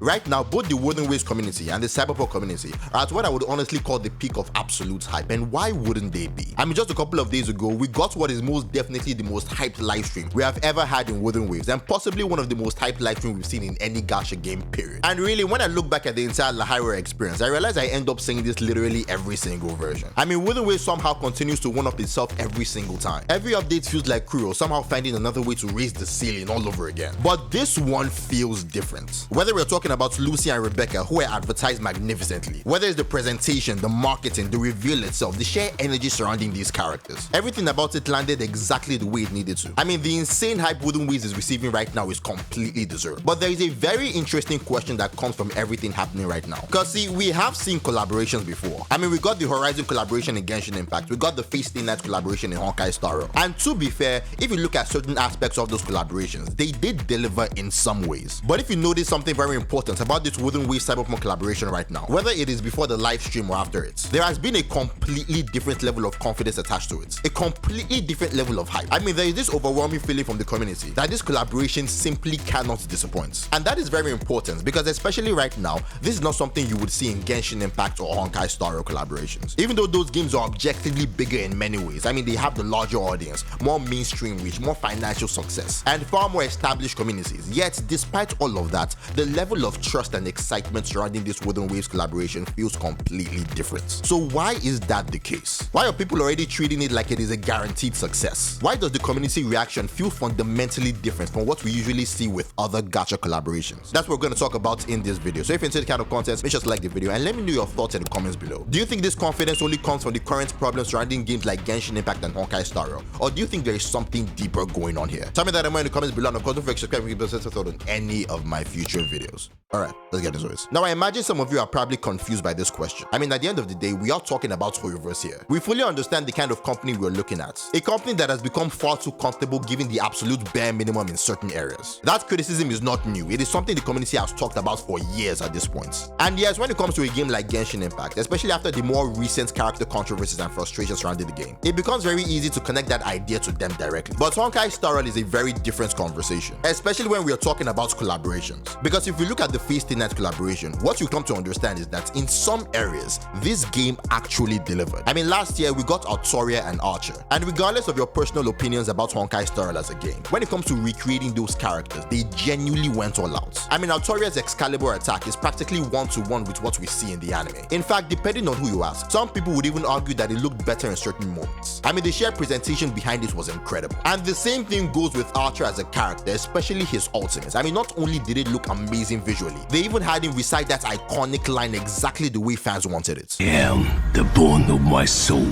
Right now, both the Wuthering Waves community and the Cyberpunk community are at what I would honestly call the peak of absolute hype, and why wouldn't they be? I mean, just a couple of days ago, we got what is most definitely the most hyped live stream we have ever had in Wuthering Waves, and possibly one of the most hyped live streams we've seen in any gacha game, period. And really, when I look back at the entire Lahaira experience, I realize I end up saying this literally every single version. I mean, Wuthering Waves somehow continues to one up itself every single time. Every update feels like Kuro somehow finding another way to raise the ceiling all over again. But this one feels different. Whether we're talking about Lucy and Rebecca, who were advertised magnificently, whether it's the presentation, the marketing, the reveal itself, the sheer energy surrounding these characters, everything about it landed exactly the way it needed to. I mean, the insane hype Wuthering Waves is receiving right now is completely deserved. But there is a very interesting question that comes from everything happening right now. Because see, we have seen collaborations before. I mean, we got the Horizon collaboration in Genshin Impact, we got the Fate Stay Night collaboration in Honkai Star Rail. And to be fair, if you look at certain aspects of those collaborations, they did deliver in some ways. But if you notice something very important about this Wuthering Waves Cyberpunk collaboration right now, whether it is before the live stream or after it, there has been a completely different level of confidence attached to it. A completely different level of hype. I mean, there is this overwhelming feeling from the community that this collaboration simply cannot disappoint. And that is very important because especially right now, this is not something you would see in Genshin Impact or Honkai Star Rail collaborations. Even though those games are objectively bigger in many ways, I mean, they have the larger audience, more mainstream reach, more financial success, and far more established communities. Yet, despite all of that, the level of trust and excitement surrounding this Wuthering Waves collaboration feels completely different. So why is that the case? Why are people already treating it like it is a guaranteed success? Why does the community reaction feel fundamentally different from what we usually see with other gacha collaborations? That's what we're going to talk about in this video. So if you're into the kind of content, make sure to like the video and let me know your thoughts in the comments below. Do you think this confidence only comes from the current problems surrounding games like Genshin Impact and Honkai Star Rail? Or do you think there is something deeper going on here? Tell me that in the comments below, and of course don't forget to subscribe and give us a thought on any of my future videos. Alright, let's get into it. Now I imagine some of you are probably confused by this question. I mean, at the end of the day, we are talking about Hoyoverse here. We fully understand the kind of company we're looking at. A company that has become far too comfortable giving the absolute bare minimum in certain areas. That criticism is not new. It is something the community has talked about for years at this point. And yes, when it comes to a game like Genshin Impact, especially after the more recent character controversies and frustrations surrounding the game, it becomes very easy to connect that idea to them directly. But Honkai Star Rail is a very different conversation, especially when we are talking about collaborations. Because if we look at the Fate Stay Night collaboration, what you come to understand is that in some areas, this game actually delivered. I mean, last year we got Artoria and Archer, and regardless of your personal opinions about Honkai Star Rail as a game, when it comes to recreating those characters, they genuinely went all out. I mean, Artoria's Excalibur attack is practically one-to-one with what we see in the anime. In fact, depending on who you ask, some people would even argue that it looked better in certain moments. I mean, the sheer presentation behind it was incredible. And the same thing goes with Archer as a character, especially his ultimate. I mean, not only did it look amazing visually, they even had him recite that iconic line exactly the way fans wanted it. I am the bone of my soul.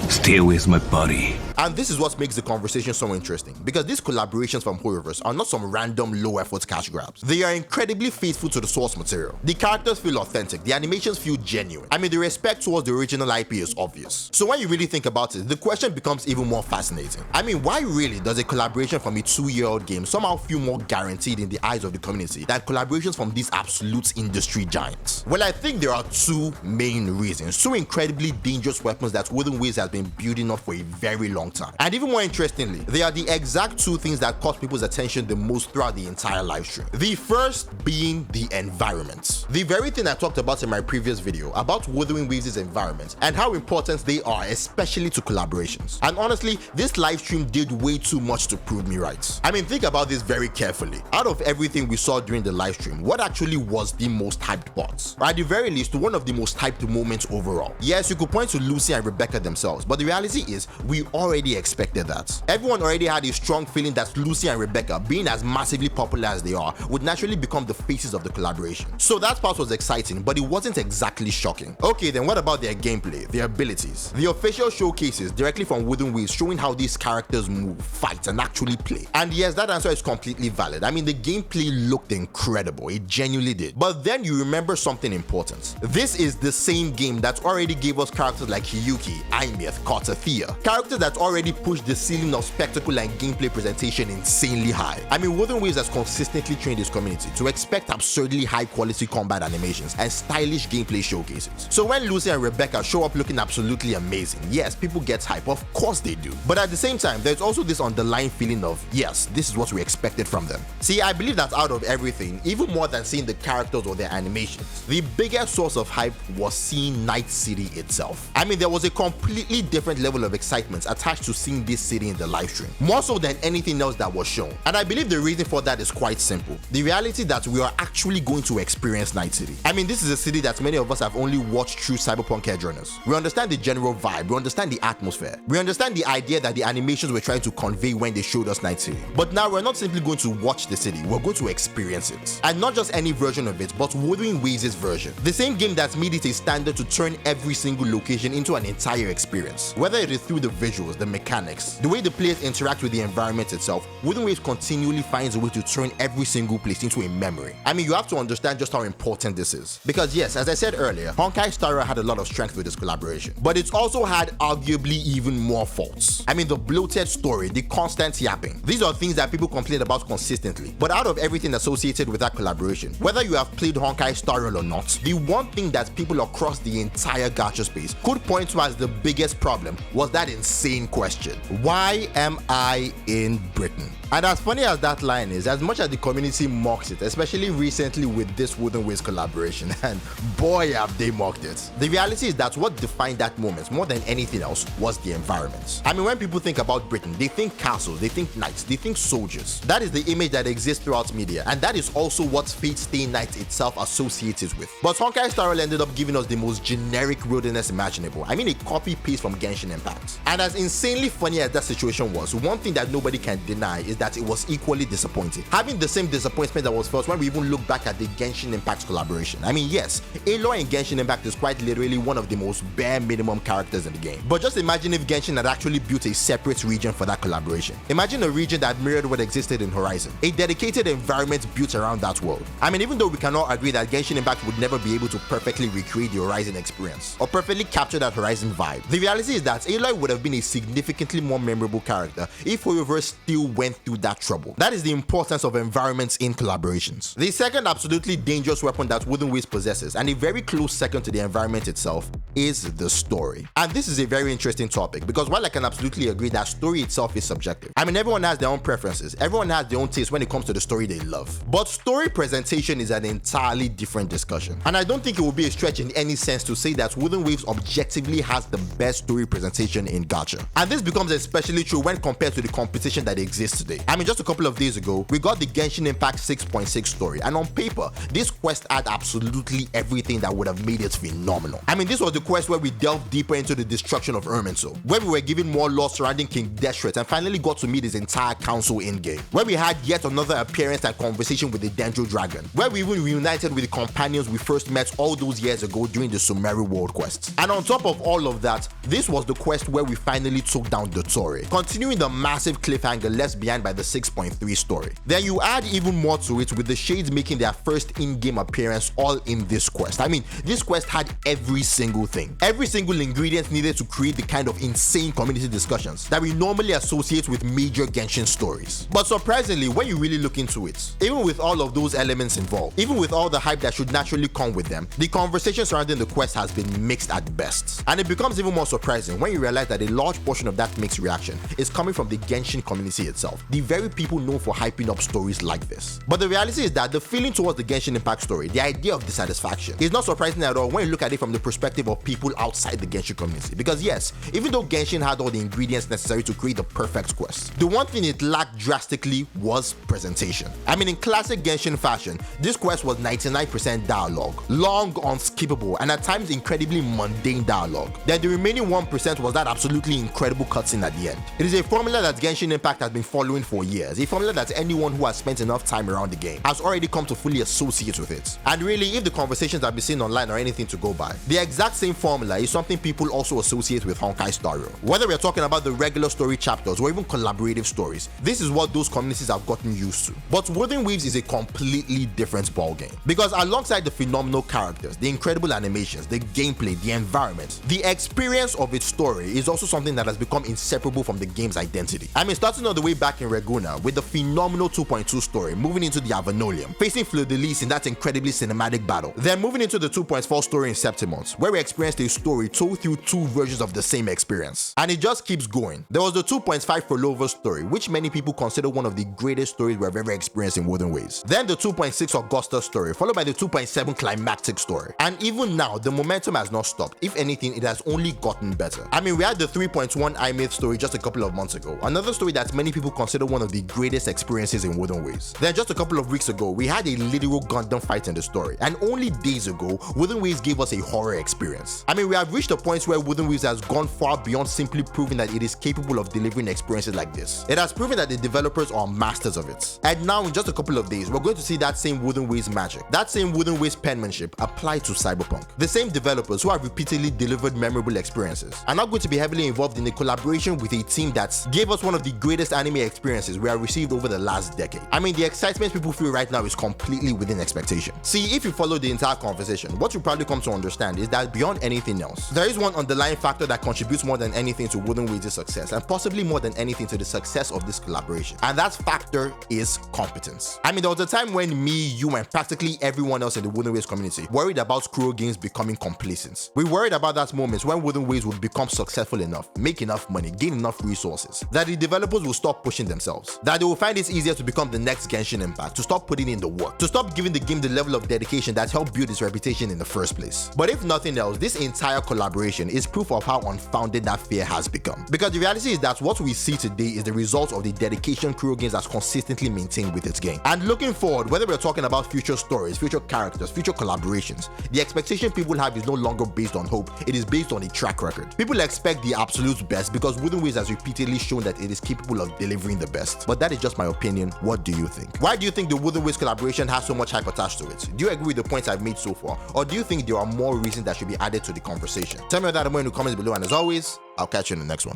Stay with my body. And this is what makes the conversation so interesting, because these collaborations from Hoyoverse are not some random low-effort cash grabs. They are incredibly faithful to the source material. The characters feel authentic, the animations feel genuine. I mean, the respect towards the original IP is obvious. So when you really think about it, the question becomes even more fascinating. I mean, why really does a collaboration from a 2-year-old game somehow feel more guaranteed in the eyes of the community than collaborations from these absolute industry giants? Well, I think there are two main reasons, two incredibly dangerous weapons that Wuthering Waves has been building up for a very long time. And even more interestingly, they are the exact two things that caught people's attention the most throughout the entire live stream. The first being the environment. The very thing I talked about in my previous video about Wuthering Waves' environment and how important they are, especially to collaborations. And honestly, this live stream did way too much to prove me right. I mean, think about this very carefully. Out of everything we saw during the live stream, what actually was the most hyped part? Or at the very least, one of the most hyped moments overall. Yes, you could point to Lucy and Rebecca themselves, but the reality is we already expected that. Everyone already had a strong feeling that Lucy and Rebecca, being as massively popular as they are, would naturally become the faces of the collaboration. So that part was exciting, but it wasn't exactly shocking. Okay, then what about their gameplay, their abilities? The official showcases directly from Wuthering Waves showing how these characters move, fight, and actually play. And yes, that answer is completely valid. I mean, the gameplay looked incredible. It genuinely did. But then you remember something important. This is the same game that already gave us characters like Hiyuki, Aimith, Carter, Thea. Characters that already already pushed the ceiling of spectacle and gameplay presentation insanely high. I mean, Wuthering Waves has consistently trained his community to expect absurdly high quality combat animations and stylish gameplay showcases. So when Lucy and Rebecca show up looking absolutely amazing, yes, people get hype, of course they do. But at the same time, there's also this underlying feeling of, yes, this is what we expected from them. See, I believe that out of everything, even more than seeing the characters or their animations, the biggest source of hype was seeing Night City itself. I mean, there was a completely different level of excitement attached to seeing this city in the live stream, more so than anything else that was shown. And I believe the reason for that is quite simple. The reality that we are actually going to experience Night City. I mean, this is a city that many of us have only watched through Cyberpunk Edgerunners. We understand the general vibe, we understand the atmosphere, we understand the idea that the animations were trying to convey when they showed us Night City. But now we're not simply going to watch the city, we're going to experience it. And not just any version of it, but Wuthering Waves' version. The same game that made it a standard to turn every single location into an entire experience. Whether it is through the visuals, the mechanics, the way the players interact with the environment itself, Wuthering Waves continually finds a way to turn every single place into a memory. I mean, you have to understand just how important this is. Because yes, as I said earlier, Honkai Star Rail had a lot of strength with this collaboration, but it's also had arguably even more faults. I mean, the bloated story, the constant yapping. These are things that people complain about consistently. But out of everything associated with that collaboration, whether you have played Honkai Star Rail or not, the one thing that people across the entire gacha space could point to as the biggest problem was that insane question: why am I in Britain? And as funny as that line is, as much as the community mocks it, especially recently with this Wuthering Waves collaboration, and boy have they mocked it, the reality is that what defined that moment more than anything else was the environment. I mean, when people think about Britain, they think castles, they think knights, they think soldiers. That is the image that exists throughout media, and that is also what Fate Stay Night itself associates with. But Honkai Star Rail ended up giving us the most generic wilderness imaginable. I mean, a copy-paste from Genshin Impact. And as insanely funny as that situation was, one thing that nobody can deny is that it was equally disappointing. Having the same disappointment that was felt when we even look back at the Genshin Impact collaboration. I mean, yes, Aloy in Genshin Impact is quite literally one of the most bare minimum characters in the game. But just imagine if Genshin had actually built a separate region for that collaboration. Imagine a region that mirrored what existed in Horizon, a dedicated environment built around that world. I mean, even though we cannot agree that Genshin Impact would never be able to perfectly recreate the Horizon experience or perfectly capture that Horizon vibe, the reality is that Aloy would have been a significantly more memorable character if Hoyoverse still went through that trouble. That is the importance of environments in collaborations. The second absolutely dangerous weapon that Wuthering Waves possesses, and a very close second to the environment itself, is the story. And this is a very interesting topic because while I can absolutely agree that story itself is subjective, I mean, everyone has their own preferences, everyone has their own taste when it comes to the story they love. But story presentation is an entirely different discussion. And I don't think it would be a stretch in any sense to say that Wuthering Waves objectively has the best story presentation in gacha. And this becomes especially true when compared to the competition that exists today. I mean, just a couple of days ago, we got the Genshin Impact 6.6 story, and on paper, this quest had absolutely everything that would have made it phenomenal. I mean, this was the quest where we delved deeper into the destruction of Irminsul, where we were given more lore surrounding King Deshret and finally got to meet his entire council in-game, where we had yet another appearance and conversation with the Dendro Dragon, where we even reunited with the companions we first met all those years ago during the Sumeru World Quest. And on top of all of that, this was the quest where we finally took down Dottore, continuing the massive cliffhanger left behind by the 6.3 story. Then you add even more to it with the Shades making their first in-game appearance all in this quest. I mean, this quest had every single thing, every single ingredient needed to create the kind of insane community discussions that we normally associate with major Genshin stories. But surprisingly, when you really look into it, even with all of those elements involved, even with all the hype that should naturally come with them, the conversation surrounding the quest has been mixed at best. And it becomes even more surprising when you realize that a large portion of that mixed reaction is coming from the Genshin community itself, the very people known for hyping up stories like this. But the reality is that the feeling towards the Genshin Impact story, the idea of dissatisfaction, is not surprising at all when you look at it from the perspective of people outside the Genshin community. Because yes, even though Genshin had all the ingredients necessary to create the perfect quest, the one thing it lacked drastically was presentation. I mean, in classic Genshin fashion, this quest was 99% dialogue, long, unskippable, and at times incredibly mundane dialogue. Then the remaining 1% was that absolutely incredible cutscene at the end. It is a formula that Genshin Impact has been following going for years, a formula that anyone who has spent enough time around the game has already come to fully associate with it. And really, if the conversations I've been seeing online are anything to go by, the exact same formula is something people also associate with Honkai Star Rail. Whether we're talking about the regular story chapters or even collaborative stories, this is what those communities have gotten used to. But Wuthering Waves is a completely different ballgame, because alongside the phenomenal characters, the incredible animations, the gameplay, the environment, the experience of its story is also something that has become inseparable from the game's identity. I mean, starting all the way back in Reguna with the phenomenal 2.2 story, moving into the Avenolium, facing Fleur-de-Lis in that incredibly cinematic battle, then moving into the 2.4 story in Septimonth, where we experienced a story told through two versions of the same experience. And it just keeps going. There was the 2.5 Prolova story, which many people consider one of the greatest stories we have ever experienced in Wuthering Waves. Then the 2.6 Augusta story, followed by the 2.7 Climactic story. And even now, the momentum has not stopped. If anything, it has only gotten better. I mean, we had the 3.1 I-Myth story just a couple of months ago, another story that many people consider one of the greatest experiences in Wuthering Waves. Then just a couple of weeks ago, we had a literal Gundam fight in the story, and only days ago, Wuthering Waves gave us a horror experience. I mean, we have reached a point where Wuthering Waves has gone far beyond simply proving that it is capable of delivering experiences like this. It has proven that the developers are masters of it. And now, in just a couple of days, we're going to see that same Wuthering Waves magic, that same Wuthering Waves penmanship applied to Cyberpunk. The same developers who have repeatedly delivered memorable experiences are now going to be heavily involved in a collaboration with a team that gave us one of the greatest anime experiences we have received over the last decade. I mean, the excitement people feel right now is completely within expectation. See, if you follow the entire conversation, what you probably come to understand is that beyond anything else, there is one underlying factor that contributes more than anything to Wuthering Waves' success, and possibly more than anything to the success of this collaboration. And that factor is competence. I mean, there was a time when me, you, and practically everyone else in the Wuthering Waves community worried about Kuro Games becoming complacent. We worried about that moment when Wuthering Waves would become successful enough, make enough money, gain enough resources, that the developers will stop pushing themselves, that they will find it easier to become the next Genshin Impact, to stop putting in the work, to stop giving the game the level of dedication that helped build its reputation in the first place. But if nothing else, this entire collaboration is proof of how unfounded that fear has become. Because the reality is that what we see today is the result of the dedication Kuro Games has consistently maintained with its game. And looking forward, whether we're talking about future stories, future characters, future collaborations, the expectation people have is no longer based on hope, it is based on a track record. People expect the absolute best because Wuthering Waves has repeatedly shown that it is capable of delivering the best. But that is just my opinion. What do you think? Why do you think the Wuthering Waves collaboration has so much hype attached to it? Do you agree with the points I've made so far? Or do you think there are more reasons that should be added to the conversation? Tell me that in the comments below, and as always, I'll catch you in the next one.